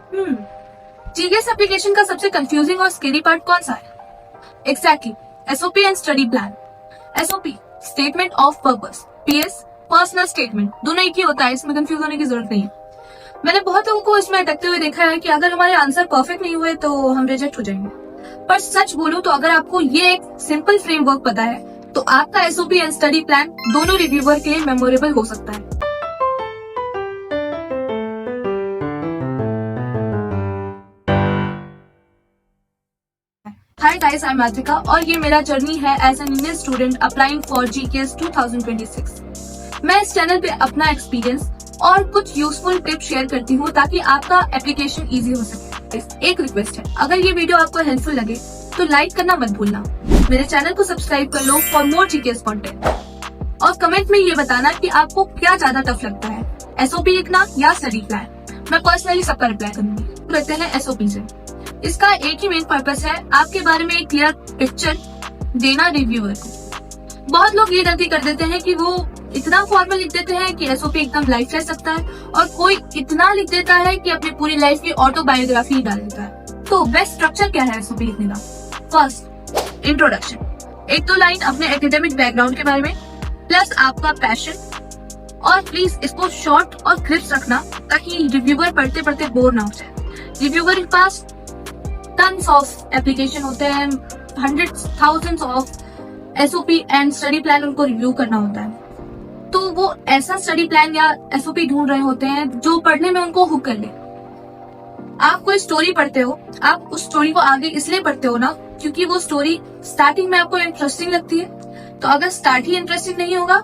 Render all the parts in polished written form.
GS application का सबसे confusing और स्केरी पार्ट कौन सा है? Exactly, SOP and study plan. SOP statement of purpose, PS personal statement, दोनों एक ही होता है, इसमें कंफ्यूज होने की जरूरत नहीं है। मैंने बहुत लोगों को इसमें अटकते हुए देखा है कि अगर हमारे आंसर परफेक्ट नहीं हुए तो हम रिजेक्ट हो जाएंगे। पर सच बोलूं तो अगर आपको ये एक सिंपल फ्रेमवर्क पता है तो आपका एसओपी एंड स्टडी प्लान दोनों रिव्यूअर के लिए मेमोरेबल हो सकता है। Hi guys, I am Matrika और ये मेरा जर्नी है as an Indian student applying for GKS 2026। मैं इस चैनल पे अपना एक्सपीरियंस और कुछ यूजफुल टिप्स शेयर करती हूँ ताकि आपका एप्लीकेशन इजी हो सके। एक रिक्वेस्ट है, अगर ये वीडियो आपको हेल्पफुल लगे तो लाइक करना मत भूलना। मेरे चैनल को सब्सक्राइब कर लो फॉर मोर जीकेएस कंटेंट और कमेंट में ये बताना कि आपको क्या ज्यादा टफ लगता है, एसओपी लिखना या स्टडी प्लान। मैं पर्सनली सबका रिप्लाई करूंगी। करते हैं एसओपी से। इसका एक ही मेन पर्पस है, आपके बारे में एक क्लियर पिक्चर देना रिव्यूअर को। बहुत लोग ये गलती कर देते हैं कि वो इतना फॉर्मल लिख देते हैं कि एसओपी एकदम लाइफ रह सकता है, और कोई इतना लिख देता है कि अपनी पूरी लाइफ की ऑटोबायोग्राफी डाल देता है। तो बेस्ट स्ट्रक्चर क्या है एसओपी लिखने का? फर्स्ट, इंट्रोडक्शन, 1-2 लाइन अपने एकेडमिक बैकग्राउंड के बारे में प्लस आपका पैशन, और प्लीज इसको शॉर्ट और क्रिप्स रखना ताकि रिव्यूअर पढ़ते पढ़ते बोर ना हो जाए। रिव्यूअर के पास टन्स ऑफ एप्लीकेशन होते हैं, hundreds thousands of SOP and study plan उनको रिव्यू करना होता है। तो वो ऐसा स्टडी प्लान या एसओपी ढूंढ रहे होते हैं जो पढ़ने में उनको हुक कर ले। आप कोई स्टोरी पढ़ते हो, आप उस स्टोरी को आगे इसलिए पढ़ते हो ना क्योंकि वो स्टोरी स्टार्टिंग में आपको इंटरेस्टिंग लगती है। तो अगर स्टार्ट ही इंटरेस्टिंग नहीं होगा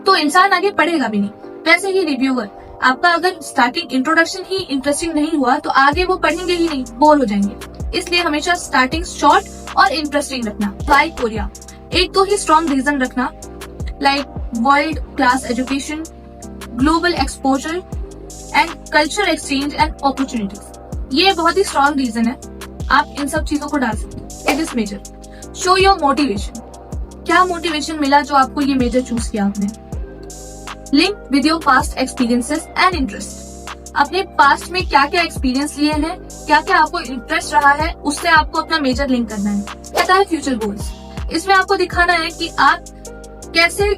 तो इंसान आगे पढ़ेगा भी नहीं। वैसे ही रिव्यूअर, आपका अगर स्टार्टिंग इंट्रोडक्शन ही इंटरेस्टिंग नहीं हुआ तो आगे वो पढ़ेंगे ही नहीं, बोर हो जाएंगे। इसलिए हमेशा स्टार्टिंग शॉर्ट और इंटरेस्टिंग रखना। वाई कोरिया, 1-2 ही स्ट्रॉन्ग रीजन रखना, like world class education, global exposure and culture exchange and opportunities. ये बहुत ही स्ट्रॉन्ग रीजन है, आप इन सब चीजों को डाल सकते। It is major, show your motivation, क्या मोटिवेशन मिला जो आपको ये मेजर चूज किया आपने। Link with your past experiences and interest, अपने पास्ट में क्या क्या एक्सपीरियंस लिए हैं, क्या क्या आपको इंटरेस्ट रहा है, उससे आपको अपना मेजर लिंक करना है। कहता है फ्यूचर गोल्स, इसमें आपको दिखाना है कि आप कैसे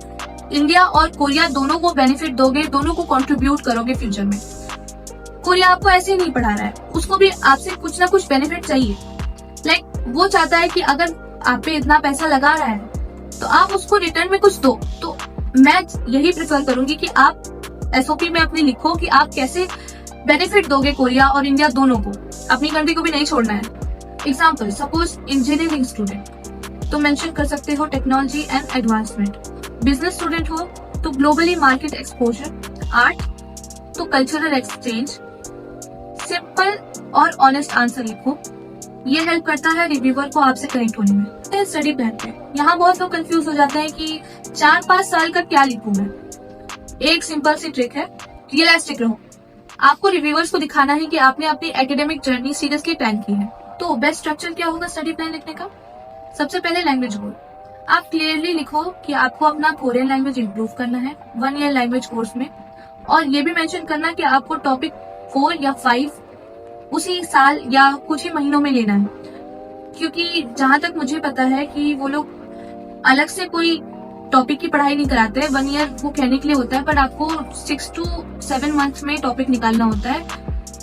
इंडिया और कोरिया दोनों को बेनिफिट दोगे, दोनों को कंट्रीब्यूट करोगे फ्यूचर में। कोरिया आपको ऐसे ही नहीं पढ़ा रहा है, उसको भी आपसे कुछ ना कुछ बेनिफिट चाहिए। लाइक वो चाहता है कि अगर आप पे इतना पैसा लगा रहा है तो आप उसको रिटर्न में कुछ दो। तो मैं यही प्रेफर करूंगी कि आप एसओपी में अपनी लिखो कि आप कैसे बेनिफिट दोगे कोरिया और इंडिया दोनों को, अपनी कंट्री को भी नहीं छोड़ना है। एग्जाम्पल, सपोज इंजीनियरिंग स्टूडेंट तो मेंशन कर सकते हो technology and advancement, business student हो तो ग्लोबली मार्केट एक्सपोजर, आर्ट तो कल्चरल एक्सचेंज। सिंपल और ऑनेस्ट आंसर लिखो, ये हेल्प करता है रिव्यूअर को आपसे कनेक्ट होने में। स्टडी प्लान पे यहाँ बहुत लोग कंफ्यूज हो जाते हैं कि 4-5 साल का क्या लिखूं मैं। एक सिंपल सी ट्रिक है, रियलिस्टिक रहो। आपको रिव्यूअर्स को दिखाना है कि आपने अपनी एकेडमिक जर्नी सीरियसली प्लान की है। तो बेस्ट स्ट्रक्चर क्या होगा स्टडी प्लान लिखने का? सबसे पहले लैंग्वेज गोल, आप क्लियरली लिखो कि आपको अपना कोरियन लैंग्वेज इंप्रूव करना है 1 ईयर लैंग्वेज कोर्स में, और ये भी मेंशन करना कि आपको टॉपिक 4 या 5 उसी साल या कुछ ही महीनों में लेना है। क्योंकि जहां तक मुझे पता है कि वो लोग अलग से कोई टॉपिक की पढ़ाई नहीं कराते हैं। 1 ईयर वो कहने के लिए होता है, पर आपको 6 to 7 मंथ्स में टॉपिक निकालना होता है।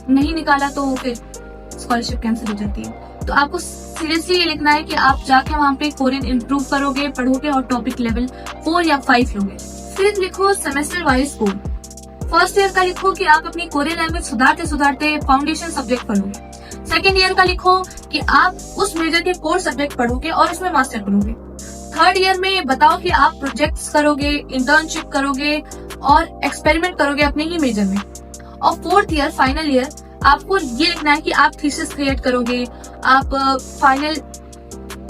नहीं निकाला तो फिर स्कॉलरशिप कैंसिल हो जाती है। तो आपको सीरियसली ये लिखना है कि आप जाके वहाँ पे कोरियन इंप्रूव करोगे, पढ़ोगे और टॉपिक लेवल 4 या 5 लोगे। फिर लिखो सेमेस्टर वाइज गोल। फर्स्ट ईयर का लिखो कि आप अपनी कोरियन लैंग्वेज सुधारते सुधारते फाउंडेशन सब्जेक्ट पढ़ोगे। सेकेंड ईयर का लिखो कि आप उस मेजर के कोर सब्जेक्ट पढ़ोगे और उसमें मास्टर करोगे। थर्ड ईयर में बताओ कि आप प्रोजेक्ट्स करोगे, इंटर्नशिप करोगे और एक्सपेरिमेंट करोगे अपने ही मेजर में। और फोर्थ ईयर फाइनल ईयर आपको ये लिखना है कि आप थीसिस क्रिएट करोगे, आप फाइनल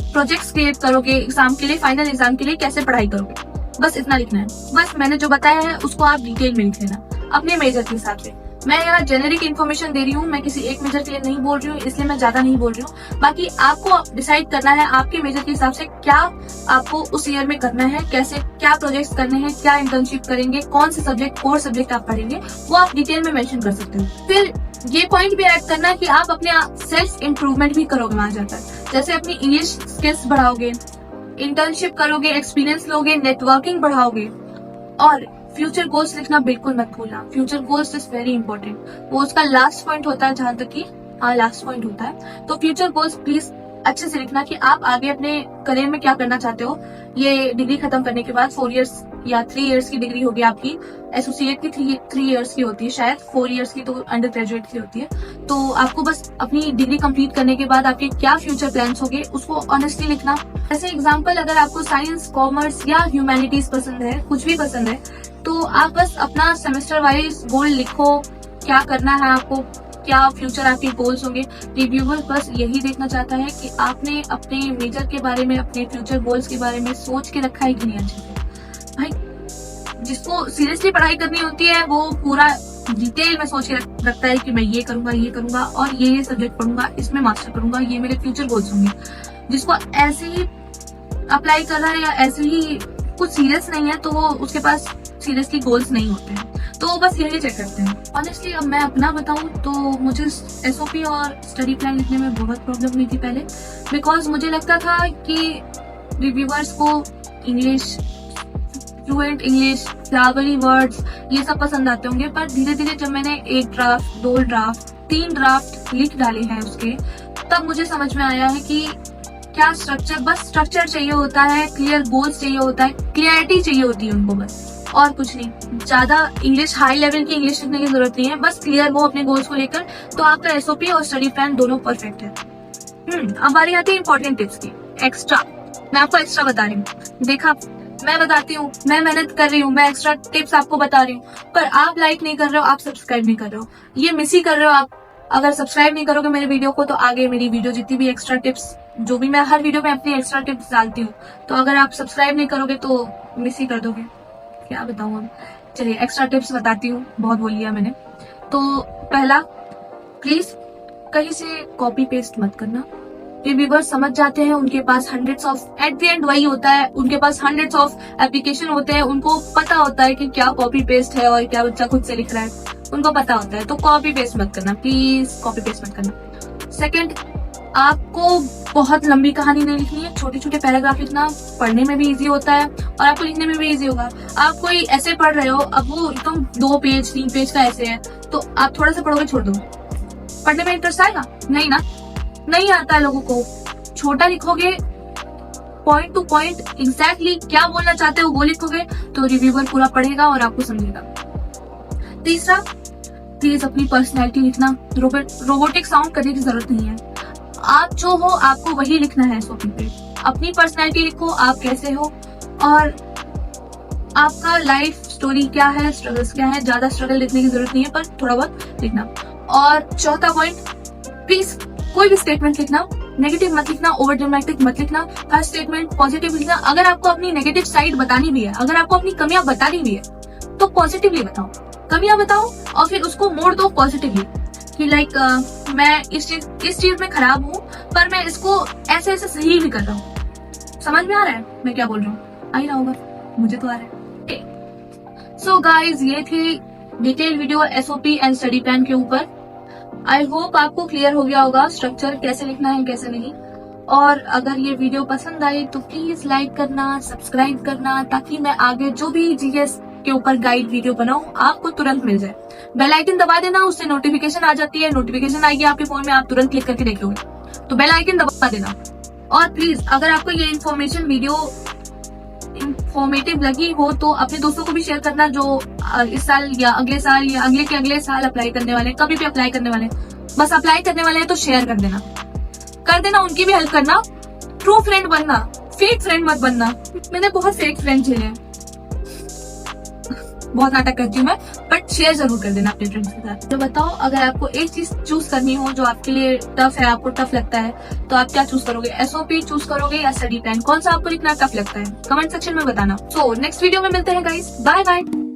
प्रोजेक्ट्स क्रिएट करोगे एग्जाम के लिए, फाइनल एग्जाम के लिए कैसे पढ़ाई करोगे। बस इतना लिखना है। बस मैंने जो बताया है उसको आप डिटेल में लिख लेना अपने मेजर के हिसाब से। मैं यहाँ जेनेरिक इन्फॉर्मेशन दे रही हूँ, मैं किसी एक मेजर के लिए नहीं बोल रही हूँ, इसलिए मैं ज्यादा नहीं बोल रही हूँ। बाकी आपको डिसाइड करना है आपके मेजर के हिसाब से क्या आपको उस ईयर में करना है, कैसे क्या प्रोजेक्ट्स करने हैं, क्या इंटर्नशिप करेंगे, कौन से सब्जेक्ट कोर सब्जेक्ट आप पढ़ेंगे, वो आप डिटेल में मेंशन कर सकते हो। फिर ये पॉइंट भी ऐड करना कि आप अपने सेल्फ इम्प्रूवमेंट भी करोगे वहां जाकर। जैसे अपनी इंग्लिश स्किल्स बढ़ाओगे, इंटर्नशिप करोगे, एक्सपीरियंस लोगे, नेटवर्किंग बढ़ाओगे। और फ्यूचर गोल्स लिखना बिल्कुल मत भूलना। Future goals is very important. वो उसका लास्ट पॉइंट होता है, जहां तक कि लास्ट पॉइंट होता है। तो फ्यूचर गोल्स प्लीज अच्छे से लिखना कि आप आगे अपने करियर में क्या करना चाहते हो। ये डिग्री खत्म करने के बाद 4 इयर्स या 3 इयर्स की डिग्री होगी आपकी। एसोसिएट की 3 इयर्स की होती है शायद, 4 इयर्स की तो अंडर ग्रेजुएट की होती है। तो आपको बस अपनी डिग्री कंप्लीट करने के बाद आपके क्या फ्यूचर प्लान्स होंगे उसको ऑनेस्टली लिखना। ऐसे एग्जांपल, अगर आपको साइंस, कॉमर्स या ह्यूमैनिटीज पसंद है, कुछ भी पसंद है, तो आप बस अपना सेमेस्टर वाइज गोल लिखो, क्या करना है आपको, क्या फ्यूचर आपके गोल्स होंगे। रिव्यूअर बस यही देखना चाहता है कि आपने अपने मेजर के बारे में, अपने फ्यूचर गोल्स के बारे में सोच के रखा है कि नहीं अच्छे से। भाई जिसको सीरियसली पढ़ाई करनी होती है वो पूरा डिटेल में सोच के रखता है कि मैं ये करूंगा और ये सब्जेक्ट पढ़ूंगा, इसमें मास्टर करूंगा, ये मेरे फ्यूचर गोल्स होंगे। जिसको ऐसे ही अप्लाई कर रहा है या ऐसे ही कुछ सीरियस नहीं है तो वो उसके पास सीरियसली गोल्स नहीं होते हैं। तो बस यही चेक करते हैं। ऑनेस्टली अब मैं अपना बताऊं तो मुझे एसओपी और स्टडी प्लान लिखने में बहुत प्रॉब्लम हुई थी पहले, बिकॉज मुझे लगता था कि रिव्यूअर्स को English, fluent English, flowery words ये सब पसंद आते होंगे। पर धीरे धीरे जब मैंने 1 ड्राफ्ट, 2 ड्राफ्ट, 3 ड्राफ्ट लिख डाले हैं उसके, तब मुझे समझ में आया है कि क्या स्ट्रक्चर, बस स्ट्रक्चर चाहिए होता है, क्लियर गोल्स चाहिए होता है, क्लियरिटी चाहिए होती है उनको बस, और कुछ नहीं। ज्यादा इंग्लिश, हाई लेवल की इंग्लिश लिखने की जरूरत नहीं है, बस क्लियर हो अपने गोल्स को लेकर, तो आपका एसओपी और स्टडी प्लान दोनों परफेक्ट है। अब बारी आती है इंपॉर्टेंट टिप्स की। एक्स्ट्रा, मैं आपको एक्स्ट्रा बता रही हूँ। देखा, मैं बताती हूँ, मैं मेहनत कर रही हूँ, मैं एक्स्ट्रा टिप्स आपको बता रही हूँ, पर आप लाइक नहीं कर रहे हो, आप सब्सक्राइब नहीं कर रहे हो, ये मिस ही कर रहे हो आप। अगर सब्सक्राइब नहीं करोगे मेरे वीडियो को तो आगे मेरी वीडियो जितनी भी एक्स्ट्रा टिप्स, जो भी मैं हर वीडियो में अपनी एक्स्ट्रा टिप्स डालती हूँ, तो अगर आप सब्सक्राइब नहीं करोगे तो मिस ही कर दोगे। क्या बताऊँ अब, चलिए एक्स्ट्रा टिप्स बताती हूँ, बहुत बोल लिया मैंने। तो पहला, प्लीज कहीं से कॉपी पेस्ट मत करना। रिव्यूअर्स समझ जाते हैं, उनके पास hundreds of, at the end वही होता है, उनके पास हंड्रेड्स ऑफ एप्लीकेशन होते हैं, उनको पता होता है कि क्या कॉपी पेस्ट है और क्या बच्चा खुद से लिख रहा है, उनको पता होता है। तो कॉपी पेस्ट मत करना, प्लीज कॉपी पेस्ट मत करना। सेकंड, आपको बहुत लंबी कहानी नहीं लिखनी है, छोटे छोटे पैराग्राफ लिखना, पढ़ने में भी इजी होता है और आपको लिखने में भी इजी होगा। आप कोई ऐसे पढ़ रहे हो, अब वो एकदम 2 पेज 3 पेज का ऐसे है, तो आप थोड़ा सा पढ़ोगे, छोड़ दो, पढ़ने में इंटरेस्ट आएगा नहीं ना, नहीं आता है लोगों को। छोटा लिखोगे, पॉइंट टू पॉइंट एग्जैक्टली क्या बोलना चाहते हो वो लिखोगे, तो रिव्यूअर पूरा पढ़ेगा और आपको समझेगा। तीसरा, प्लीज अपनी पर्सनैलिटी लिखना, रोबोटिक साउंड करने की जरूरत नहीं है। आप जो हो आपको वही लिखना है एसओपी पे। अपनी पर्सनैलिटी लिखो, आप कैसे हो और आपका लाइफ स्टोरी क्या है, स्ट्रगल्स क्या है। ज्यादा स्ट्रगल लिखने की जरूरत नहीं है, पर थोड़ा बहुत लिखना। और चौथा पॉइंट, प्लीज कोई भी स्टेटमेंट लिखना, नेगेटिव मत लिखना, ओवर ड्रामेटिक मत लिखना, हर स्टेटमेंट पॉजिटिव लिखना। अगर आपको अपनी नेगेटिव साइड बतानी भी है, अगर आपको अपनी कमियां बतानी भी है, तो पॉजिटिवली बताओ, कमियां बताओ और फिर उसको मोड़ दो पॉजिटिवली कि लाइक मैं इस चीज में खराब हूँ, पर मैं इसको ऐसे ऐसे सही भी कर रहा हूँ। समझ में आ रहा है मैं क्या बोल रहा हूँ? आ ही रहा होगा, मुझे तो आ रहा है। सो गाइज, ये थी detail video SOP and study plan के ऊपर। आई होप आपको क्लियर हो गया होगा स्ट्रक्चर कैसे लिखना है कैसे नहीं। और अगर ये वीडियो पसंद आई तो प्लीज लाइक करना, सब्सक्राइब करना, ताकि मैं आगे जो भी जीएस के ऊपर गाइड वीडियो बनाऊं आपको तुरंत मिल जाए। बेल आइकन दबा देना, उससे नोटिफिकेशन आ जाती है, नोटिफिकेशन आएगी आपके फोन में, आप तुरंत क्लिक करके देख लोगे, तो बेल आइकन दबा देना। और प्लीज अगर आपको ये इन्फॉर्मेशन वीडियो इंफॉर्मेटिव लगी हो तो अपने दोस्तों को भी शेयर करना, जो इस साल या अगले साल या अगले के अगले साल अप्लाई करने वाले, कभी भी अप्लाई करने वाले, बस अप्लाई करने वाले हैं तो शेयर कर देना, उनकी भी हेल्प करना। ट्रू फ्रेंड बनना, फेक फ्रेंड मत बनना। मैंने बहुत फेक फ्रेंड झेले हैं, बहुत नाटक करती हूँ मैं, बट शेयर जरूर कर देना अपने फ्रेंड्स के साथ। तो बताओ, अगर आपको एक चीज चूज करनी हो जो आपके लिए टफ है, आपको टफ लगता है, तो आप क्या चूज करोगे? एसओपी चूज करोगे या स्टडी प्लान? कौन सा आपको लिखना टफ लगता है? कमेंट सेक्शन में बताना। सो नेक्स्ट वीडियो में मिलते हैं गाइस, बाय बाय।